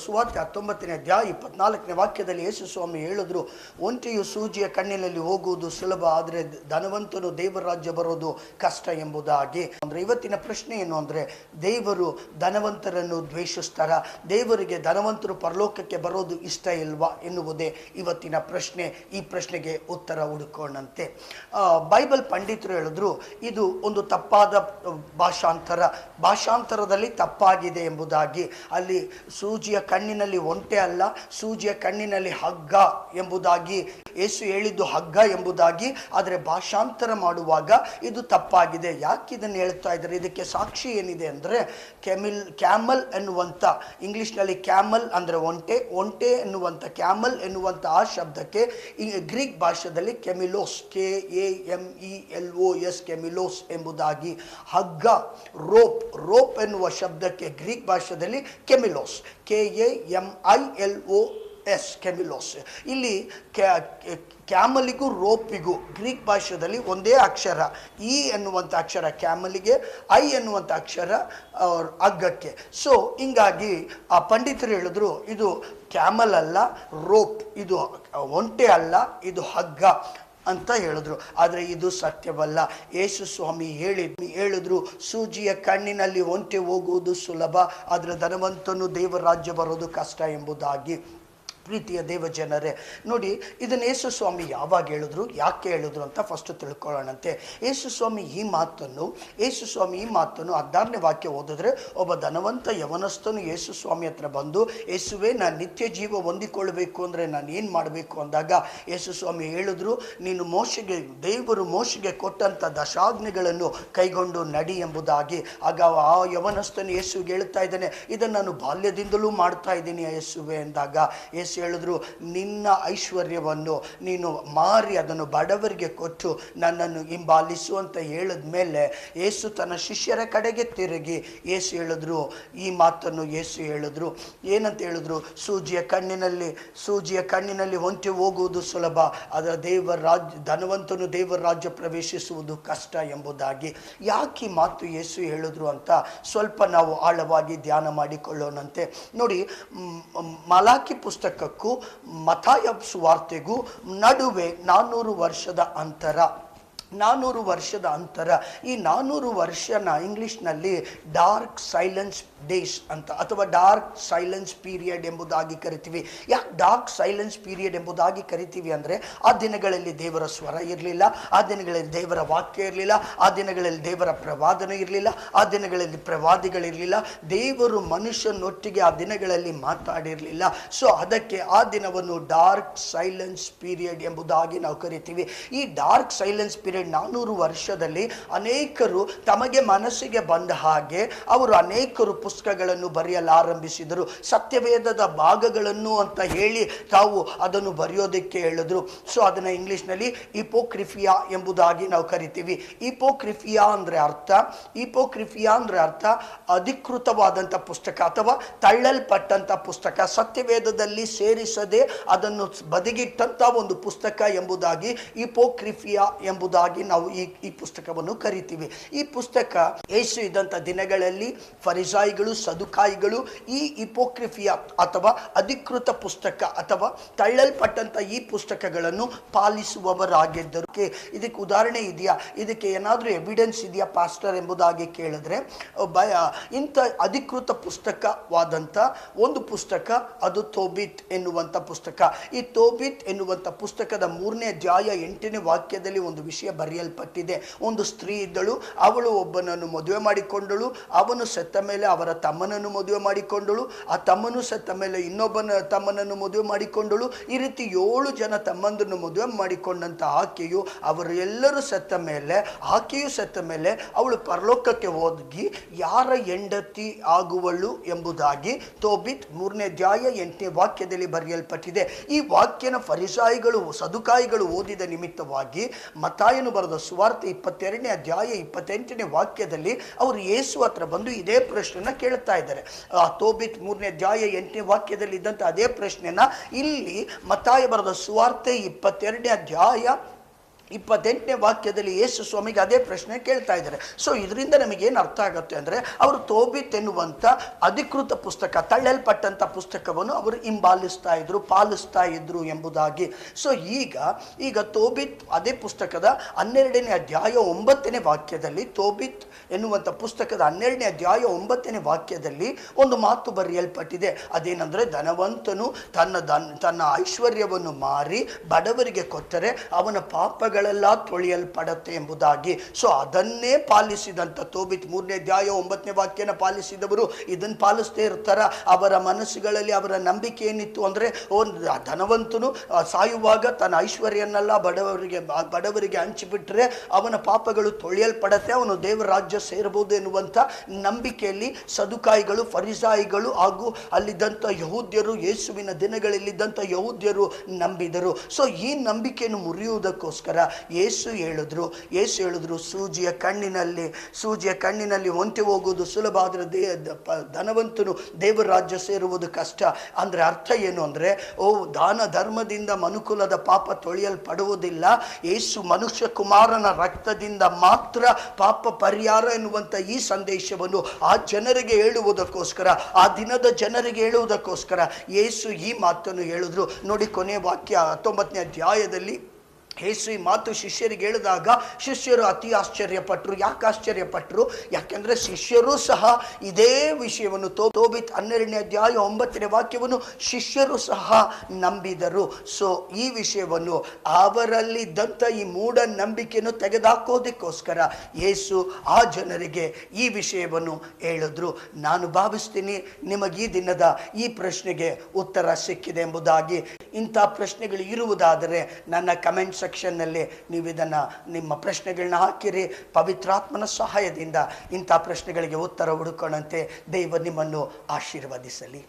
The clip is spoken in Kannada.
ಸುವಾರ್ತೆ 19ನೇ ಅಧ್ಯಾಯ 24ನೇ ವಾಕ್ಯದಲ್ಲಿ ಯೇಸು ಸ್ವಾಮಿ ಹೇಳಿದ್ರು, ಒಂಟೆಯು ಸೂಜಿಯ ಕಣ್ಣಿನಲ್ಲಿ ಹೋಗುವುದು ಸುಲಭ, ಆದರೆ ಧನವಂತನು ದೇವರ ರಾಜ್ಯ ಬರೋದು ಕಷ್ಟ ಎಂಬುದಾಗಿ. ಅಂದ್ರೆ ಇವತ್ತಿನ ಪ್ರಶ್ನೆ ಏನು ಅಂದ್ರೆ, ದೇವರು ಧನವಂತರನ್ನು ದ್ವೇಷಿಸ್ತಾರ? ದೇವರಿಗೆ ಧನವಂತರು ಪರಲೋಕಕ್ಕೆ ಬರೋದು ಇಷ್ಟ ಇಲ್ವಾ ಎನ್ನುವುದೇ ಇವತ್ತಿನ ಪ್ರಶ್ನೆ. ಈ ಪ್ರಶ್ನೆಗೆ ಉತ್ತರ ಹುಡುಕೋಣಂತೆ. ಬೈಬಲ್ ಪಂಡಿತರು ಹೇಳಿದ್ರು, ಇದು ಒಂದು ತಪ್ಪಾದ ಭಾಷಾಂತರದಲ್ಲಿ ತಪ್ಪಾಗಿದೆ ಎಂಬುದಾಗಿ. ಅಲ್ಲಿ ಸೂಜಿಯ ಕಣ್ಣಿನಲ್ಲಿ ಒಂಟೆ ಅಲ್ಲ, ಸೂಜಿಯ ಕಣ್ಣಿನಲ್ಲಿ ಹಗ್ಗ ಎಂಬುದಾಗಿ ಯೇಸು ಹೇಳಿದ್ದು ಹಗ್ಗ ಎಂಬುದಾಗಿ. ಆದರೆ ಭಾಷಾಂತರ ಮಾಡುವಾಗ ಇದು ತಪ್ಪಾಗಿದೆ. ಯಾಕೆ ಇದನ್ನು ಹೇಳ್ತಾ ಇದ್ದಾರೆ? ಇದಕ್ಕೆ ಸಾಕ್ಷಿ ಏನಿದೆ ಅಂದರೆ, ಕ್ಯಾಮಲ್ ಎನ್ನುವಂಥ, ಇಂಗ್ಲಿಷ್ನಲ್ಲಿ ಕ್ಯಾಮಲ್ ಅಂದರೆ ಒಂಟೆ, ಒಂಟೆ ಎನ್ನುವಂಥ ಕ್ಯಾಮಲ್ ಎನ್ನುವಂಥ ಆ ಶಬ್ದಕ್ಕೆ ಗ್ರೀಕ್ ಭಾಷೆಯಲ್ಲಿ ಕೆಮಿಲೋಸ್, KAMELOS ಕೆಮಿಲೋಸ್ ಎಂಬುದಾಗಿ. ಹಗ್ಗ, ರೋಪ್ ಎನ್ನುವ ಶಬ್ದಕ್ಕೆ ಗ್ರೀಕ್ ಭಾಷೆಯಲ್ಲಿ ಕೆಮಿಲೋಸ್, KAMILOS ಕೆಮಿಲೋಸ್. ಇಲ್ಲಿ ಕ್ಯಾಮಲಿಗೂ ರೋಪಿಗೂ ಗ್ರೀಕ್ ಭಾಷೆಯಲ್ಲಿ ಒಂದೇ ಅಕ್ಷರ, ಇ ಎನ್ನುವಂಥ ಅಕ್ಷರ ಕ್ಯಾಮಲಿಗೆ, ಐ ಎನ್ನುವಂಥ ಅಕ್ಷರ ಹಗ್ಗಕ್ಕೆ. ಸೊ ಹಿಂಗಾಗಿ ಆ ಪಂಡಿತರು ಹೇಳಿದ್ರು, ಇದು ಕ್ಯಾಮಲ್ ಅಲ್ಲ, ರೋಪ್, ಇದು ಒಂಟೆ ಅಲ್ಲ, ಇದು ಹಗ್ಗ ಅಂತ ಹೇಳಿದ್ರು. ಆದರೆ ಇದು ಸತ್ಯವಲ್ಲ. ಯೇಸು ಸ್ವಾಮಿ ಹೇಳಿದ್ರು, ಸೂಜಿಯ ಕಣ್ಣಿನಲ್ಲಿ ಒಂಟೆ ಹೋಗುವುದು ಸುಲಭ, ಆದರೆ ಧನವಂತನು ದೇವರ ರಾಜ್ಯ ಬರೋದು ಕಷ್ಟ ಎಂಬುದಾಗಿ. ಪ್ರೀತಿಯ ದೇವ ಜನರೇ, ನೋಡಿ, ಇದನ್ನು ಯೇಸು ಸ್ವಾಮಿ ಯಾವಾಗ ಹೇಳಿದ್ರು, ಯಾಕೆ ಹೇಳಿದ್ರು ಅಂತ ಫಸ್ಟ್ ತಿಳ್ಕೊಳ್ಳೋಣಂತೆ. ಯೇಸು ಸ್ವಾಮಿ ಈ ಮಾತನ್ನು 16ನೇ ವಾಕ್ಯ ಓದಿದ್ರೆ, ಒಬ್ಬ ಧನವಂತ ಯವನಸ್ಥನು ಯೇಸು ಸ್ವಾಮಿ ಹತ್ರ ಬಂದು, ಯೇಸುವೆ, ನಾನು ನಿತ್ಯ ಜೀವ ಹೊಂದಿಕೊಳ್ಳಬೇಕು ಅಂದರೆ ನಾನು ಏನು ಮಾಡಬೇಕು ಅಂದಾಗ ಯೇಸು ಸ್ವಾಮಿ ಹೇಳಿದ್ರು, ನೀನು ದೇವರು ಮೋಶೆಗೆ ಕೊಟ್ಟಂಥ ದಶಾಜ್ಞೆಗಳನ್ನು ಕೈಗೊಂಡು ನಡಿ ಎಂಬುದಾಗಿ. ಆಗ ಆ ಯವನಸ್ಥನು ಯೇಸುವಿಗೆ ಹೇಳ್ತಾ ಇದ್ದಾನೆ, ಇದನ್ನು ನಾನು ಬಾಲ್ಯದಿಂದಲೂ ಮಾಡ್ತಾ ಇದ್ದೀನಿ ಯೇಸುವೆ ಎಂದಾಗ ಯೇಸು ಹೇಳಿದ್ರು, ನಿನ್ನ ಐಶ್ವರ್ಯವನ್ನು ನೀನು ಮಾರಿ ಅದನ್ನು ಬಡವರಿಗೆ ಕೊಟ್ಟು ನನ್ನನ್ನು ಹಿಂಬಾಲಿಸು ಅಂತ ಹೇಳಿದ ಮೇಲೆ ಯೇಸು ತನ್ನ ಶಿಷ್ಯರ ಕಡೆಗೆ ತಿರುಗಿ ಯೇಸು ಹೇಳಿದ್ರು, ಈ ಮಾತನ್ನು ಯೇಸು ಹೇಳಿದ್ರು. ಏನಂತ ಹೇಳಿದ್ರು? ಸೂಜಿಯ ಕಣ್ಣಿನಲ್ಲಿ ಒಂಟೆ ಹೋಗುವುದು ಸುಲಭ, ಅದರ ಧನವಂತನು ದೇವರ ರಾಜ್ಯ ಪ್ರವೇಶಿಸುವುದು ಕಷ್ಟ ಎಂಬುದಾಗಿ. ಯಾಕೆ ಈ ಮಾತು ಯೇಸು ಹೇಳಿದ್ರು ಅಂತ ಸ್ವಲ್ಪ ನಾವು ಆಳವಾಗಿ ಧ್ಯಾನ ಮಾಡಿಕೊಳ್ಳೋಣಂತೆ. ನೋಡಿ, ಮಲಾಕಿ ಪುಸ್ತಕಕ್ಕೂ ಮತ್ತಾಯ ಸುವಾರ್ತೆಗೂ ನಡುವೆ 400 ವರ್ಷದ ಅಂತರ. ಈ 400 ವರ್ಷನ ಇಂಗ್ಲಿಷ್ನಲ್ಲಿ ಡಾರ್ಕ್ ಸೈಲೆನ್ಸ್ ಡೇಸ್ ಅಂತ, ಅಥವಾ ಡಾರ್ಕ್ ಸೈಲೆನ್ಸ್ ಪೀರಿಯಡ್ ಎಂಬುದಾಗಿ ಕರಿತೀವಿ. ಯಾಕೆ ಡಾರ್ಕ್ ಸೈಲೆನ್ಸ್ ಪೀರಿಯಡ್ ಎಂಬುದಾಗಿ ಕರಿತೀವಿ ಅಂದರೆ, ಆ ದಿನಗಳಲ್ಲಿ ದೇವರ ಸ್ವರ ಇರಲಿಲ್ಲ, ಆ ದಿನಗಳಲ್ಲಿ ದೇವರ ವಾಕ್ಯ ಇರಲಿಲ್ಲ, ಆ ದಿನಗಳಲ್ಲಿ ದೇವರ ಪ್ರವಾದನೆ ಇರಲಿಲ್ಲ, ಆ ದಿನಗಳಲ್ಲಿ ಪ್ರವಾದಿಗಳಿರಲಿಲ್ಲ, ದೇವರು ಮನುಷ್ಯನೊಟ್ಟಿಗೆ ಆ ದಿನಗಳಲ್ಲಿ ಮಾತಾಡಿರಲಿಲ್ಲ. ಸೊ ಅದಕ್ಕೆ ಆ ದಿನವನ್ನು ಡಾರ್ಕ್ ಸೈಲೆನ್ಸ್ ಪೀರಿಯಡ್ ಎಂಬುದಾಗಿ ನಾವು ಕರಿತೀವಿ. ಈ ಡಾರ್ಕ್ ಸೈಲೆನ್ಸ್ ಪೀರಿಯಡ್ 400 ವರ್ಷದಲ್ಲಿ ಅನೇಕರು ತಮಗೆ ಮನಸ್ಸಿಗೆ ಬಂದ ಹಾಗೆ ಅವರು ಅನೇಕರು ಪುಸ್ತಕಗಳನ್ನು ಬರೆಯಲು ಆರಂಭಿಸಿದರು. ಸತ್ಯವೇದದ ಭಾಗಗಳನ್ನು ಅಂತ ಹೇಳಿ ತಾವು ಅದನ್ನು ಬರೆಯೋದಕ್ಕೆ ಹೇಳಿದ್ರು. ಸೊ ಅದನ್ನು ಇಂಗ್ಲಿಷ್ನಲ್ಲಿ ಹಿಪೋಕ್ರಿಫಿಯಾ ಎಂಬುದಾಗಿ ನಾವು ಕರಿತೀವಿ. ಹಿಪೋಕ್ರಿಫಿಯಾ ಅಂದರೆ ಅರ್ಥ ಅಧಿಕೃತವಾದಂಥ ಪುಸ್ತಕ ಅಥವಾ ತಳ್ಳಲ್ಪಟ್ಟಂಥ ಪುಸ್ತಕ, ಸತ್ಯವೇದದಲ್ಲಿ ಸೇರಿಸದೆ ಅದನ್ನು ಬದಿಗಿಟ್ಟಂಥ ಒಂದು ಪುಸ್ತಕ ಎಂಬುದಾಗಿ ಹಿಪೋಕ್ರಿಫಿಯಾ ಎಂಬುದಾಗಿ ನಾವು ಈ ಪುಸ್ತಕವನ್ನು ಕರಿತೀವಿ. ಈ ಪುಸ್ತಕ ಯೇಸು ಇದ್ದಂಥ ದಿನಗಳಲ್ಲಿ ಫರಿಸಾಯಿಗಳು, ಸದುಕಾಯಿಗಳು ಈ ಹಿಪೋಕ್ರಿಫಿಯಾ ಅಥವಾ ಅಧಿಕೃತ ಪುಸ್ತಕ ಅಥವಾ ತಳ್ಳಲ್ಪಟ್ಟಂಥ ಈ ಪುಸ್ತಕಗಳನ್ನು ಪಾಲಿಸುವವರಾಗಿದ್ದರು. ಇದಕ್ಕೆ ಉದಾಹರಣೆ ಇದೆಯಾ? ಇದಕ್ಕೆ ಏನಾದರೂ ಎವಿಡೆನ್ಸ್ ಇದೆಯಾ ಪಾಸ್ಟರ್ ಎಂಬುದಾಗಿ ಕೇಳಿದ್ರೆ, ಇಂಥ ಅಧಿಕೃತ ಪುಸ್ತಕವಾದಂಥ ಒಂದು ಪುಸ್ತಕ ಅದು ತೋಬಿತ್ ಎನ್ನುವಂಥ ಪುಸ್ತಕ. ಈ ತೋಬಿತ್ ಎನ್ನುವಂಥ ಪುಸ್ತಕದ 3ನೇ ಅಧ್ಯಾಯ 8ನೇ ವಾಕ್ಯದಲ್ಲಿ ಒಂದು ವಿಷಯ ಬರೆಯಲ್ಪಟ್ಟಿದೆ. ಒಂದು ಸ್ತ್ರೀ ಇದ್ದಳು, ಅವಳು ಒಬ್ಬನನ್ನು ಮದುವೆ ಮಾಡಿಕೊಂಡಳು, ಅವನು ಸತ್ತ ಮೇಲೆ ಅವರ ತಮ್ಮನನ್ನು ಮದುವೆ ಮಾಡಿಕೊಂಡಳು, ಆ ತಮ್ಮನು ಸತ್ತ ಮೇಲೆ ಇನ್ನೊಬ್ಬನ ತಮ್ಮನನ್ನು ಮದುವೆ ಮಾಡಿಕೊಂಡಳು. ಈ ರೀತಿ 7 ಜನ ತಮ್ಮಂದನ್ನು ಮದುವೆ ಮಾಡಿಕೊಂಡಂಥ ಆಕೆಯು, ಅವರು ಎಲ್ಲರೂ ಸತ್ತ ಮೇಲೆ ಅವಳು ಪರಲೋಕಕ್ಕೆ ಹೋಗಿ ಯಾರ ಹೆಂಡತಿ ಆಗುವಳು ಎಂಬುದಾಗಿ ತೋಬಿತ್ 3ನೇ ಅಧ್ಯಾಯ 8ನೇ ವಾಕ್ಯದಲ್ಲಿ ಬರೆಯಲ್ಪಟ್ಟಿದೆ. ಈ ವಾಕ್ಯನ ಫರಿಸಾಯಿಗಳು, ಸದುಕಾಯಿಗಳು ಓದಿದ ನಿಮಿತ್ತವಾಗಿ ಮತ್ತಾಯನು ಬರೆದ ಸುವಾರ್ತೆ 22ನೇ ಅಧ್ಯಾಯ 28ನೇ ವಾಕ್ಯದಲ್ಲಿ ಅವರು ಯೇಸು ಹತ್ರ ಬಂದು ಇದೇ ಪ್ರಶ್ನೆನ ಕೇಳ್ತಾ ಇದ್ದಾರೆ. ತೋಬಿತ್ 3ನೇ ಅಧ್ಯಾಯ 8ನೇ ವಾಕ್ಯದಲ್ಲಿ ಇದ್ದಂಥ ಅದೇ ಪ್ರಶ್ನೆನ ಇಲ್ಲಿ ಮತ್ತಾಯ ಬರೆದ ಸುವಾರ್ತೆ 22ನೇ ಅಧ್ಯಾಯ 28ನೇ ವಾಕ್ಯದಲ್ಲಿ ಯೇಸು ಸ್ವಾಮಿಗೆ ಅದೇ ಪ್ರಶ್ನೆ ಕೇಳ್ತಾ ಇದ್ದಾರೆ. ಸೊ ಇದರಿಂದ ನಮಗೇನು ಅರ್ಥ ಆಗುತ್ತೆ ಅಂದರೆ, ಅವರು ತೋಬಿತ್ ಎನ್ನುವಂಥ ಅಧಿಕೃತ ಪುಸ್ತಕ, ತಳ್ಳಲ್ಪಟ್ಟಂಥ ಪುಸ್ತಕವನ್ನು ಅವರು ಹಿಂಬಾಲಿಸ್ತಾ ಇದ್ರು, ಪಾಲಿಸ್ತಾ ಇದ್ರು ಎಂಬುದಾಗಿ. ಸೊ ಈಗ ತೋಬಿತ್ ಅದೇ ಪುಸ್ತಕದ 12ನೇ ಅಧ್ಯಾಯ 9ನೇ ವಾಕ್ಯದಲ್ಲಿ, ತೋಬಿತ್ ಎನ್ನುವಂಥ ಪುಸ್ತಕದ 12ನೇ ಅಧ್ಯಾಯ 9ನೇ ವಾಕ್ಯದಲ್ಲಿ ಒಂದು ಮಾತು ಬರೆಯಲ್ಪಟ್ಟಿದೆ. ಅದೇನೆಂದರೆ, ಧನವಂತನು ತನ್ನ ಐಶ್ವರ್ಯವನ್ನು ಮಾರಿ ಬಡವರಿಗೆ ಕೊಟ್ಟರೆ ಅವನ ಪಾಪಗಳೆಲ್ಲ ತೊಳೆಯಲ್ಪಡತ್ತೆ ಎಂಬುದಾಗಿ. ಸೊ ಅದನ್ನೇ ಪಾಲಿಸಿದಂಥ ತೋಬಿತ್ 3ನೇ ಅಧ್ಯಾಯ 9ನೇ ವಾಕ್ಯನ ಪಾಲಿಸಿದವರು ಇದನ್ನು ಪಾಲಿಸ್ತೇ ಇರ್ತಾರ. ಅವರ ಮನಸ್ಸುಗಳಲ್ಲಿ ಅವರ ನಂಬಿಕೆ ಏನಿತ್ತು ಅಂದರೆ, ಧನವಂತನು ಸಾಯುವಾಗ ತನ್ನ ಐಶ್ವರ್ಯನ್ನೆಲ್ಲ ಬಡವರಿಗೆ ಹಂಚಿಬಿಟ್ರೆ ಅವನ ಪಾಪಗಳು ತೊಳೆಯಲ್ಪಡತ್ತೆ, ಅವನು ದೇವರ ರಾಜ್ಯ ಸೇರಬಹುದು ಎನ್ನುವಂಥ ನಂಬಿಕೆಯಲ್ಲಿ ಸದುಕಾಯಿಗಳು, ಫರಿಸಾಯಿಗಳು ಹಾಗೂ ಅಲ್ಲಿದ್ದಂಥ ಯಹೂದ್ಯರು, ಯೇಸುವಿನ ದಿನಗಳಲ್ಲಿದ್ದಂಥ ಯಹೂದ್ಯರು ನಂಬಿದರು. ಸೊ ಈ ನಂಬಿಕೆಯನ್ನು ಮುರಿಯುವುದಕ್ಕೋಸ್ಕರ ಯೇಸು ಹೇಳಿದ್ರು ಸೂಜಿಯ ಕಣ್ಣಿನಲ್ಲಿ ಹೊಂಟಿ ಹೋಗುವುದು ಸುಲಭ, ಆದರೆ ಧನವಂತನು ದೇವರ ರಾಜ್ಯ ಸೇರುವುದು ಕಷ್ಟ. ಅಂದರೆ ಅರ್ಥ ಏನು ಅಂದರೆ, ದಾನ ಧರ್ಮದಿಂದ ಮನುಕುಲದ ಪಾಪ ತೊಳೆಯಲ್ಪಡುವುದಿಲ್ಲ, ಯೇಸು ಮನುಷ್ಯ ಕುಮಾರನ ರಕ್ತದಿಂದ ಮಾತ್ರ ಪಾಪ ಪರಿಹಾರ ಎನ್ನುವಂಥ ಈ ಸಂದೇಶವನ್ನು ಆ ಜನರಿಗೆ ಹೇಳುವುದಕ್ಕೋಸ್ಕರ, ಆ ದಿನದ ಜನರಿಗೆ ಹೇಳುವುದಕ್ಕೋಸ್ಕರ ಯೇಸು ಈ ಮಾತನ್ನು ಹೇಳಿದ್ರು. ನೋಡಿ, ಕೊನೆಯ ವಾಕ್ಯ 19ನೇ ಅಧ್ಯಾಯದಲ್ಲಿ ಯೇಸು ಈ ಮಾತು ಶಿಷ್ಯರಿಗೆ ಹೇಳಿದಾಗ ಶಿಷ್ಯರು ಅತಿ ಆಶ್ಚರ್ಯಪಟ್ಟರು. ಯಾಕೆ ಆಶ್ಚರ್ಯಪಟ್ಟರು? ಯಾಕೆಂದರೆ ಶಿಷ್ಯರು ಸಹ ಇದೇ ವಿಷಯವನ್ನು, ತೋಬಿತ್ 12ನೇ ಅಧ್ಯಾಯ 9ನೇ ವಾಕ್ಯವನ್ನು ಶಿಷ್ಯರು ಸಹ ನಂಬಿದರು. ಸೊ ಈ ವಿಷಯವನ್ನು, ಅವರಲ್ಲಿದ್ದಂಥ ಈ ಮೂಢನಂಬಿಕೆಯನ್ನು ತೆಗೆದುಹಾಕೋದಕ್ಕೋಸ್ಕರ ಯೇಸು ಆ ಜನರಿಗೆ ಈ ವಿಷಯವನ್ನು ಹೇಳಿದ್ರು. ನಾನು ಭಾವಿಸ್ತೀನಿ ನಿಮಗೆ ಈ ದಿನದ ಈ ಪ್ರಶ್ನೆಗೆ ಉತ್ತರ ಸಿಕ್ಕಿದೆ ಎಂಬುದಾಗಿ. ಇಂಥ ಪ್ರಶ್ನೆಗಳು ಇರುವುದಾದರೆ ನನ್ನ ಕಮೆಂಟ್ ಸೆಕ್ಷನ್ನಲ್ಲಿ ನೀವು ಇದನ್ನು ನಿಮ್ಮ ಪ್ರಶ್ನೆಗಳನ್ನ ಹಾಕಿರಿ. ಪವಿತ್ರಾತ್ಮನ ಸಹಾಯದಿಂದ ಇಂಥ ಪ್ರಶ್ನೆಗಳಿಗೆ ಉತ್ತರ ಹುಡುಕೋಣಂತೆ ದೇವರು ನಿಮ್ಮನ್ನು ಆಶೀರ್ವದಿಸಲಿ.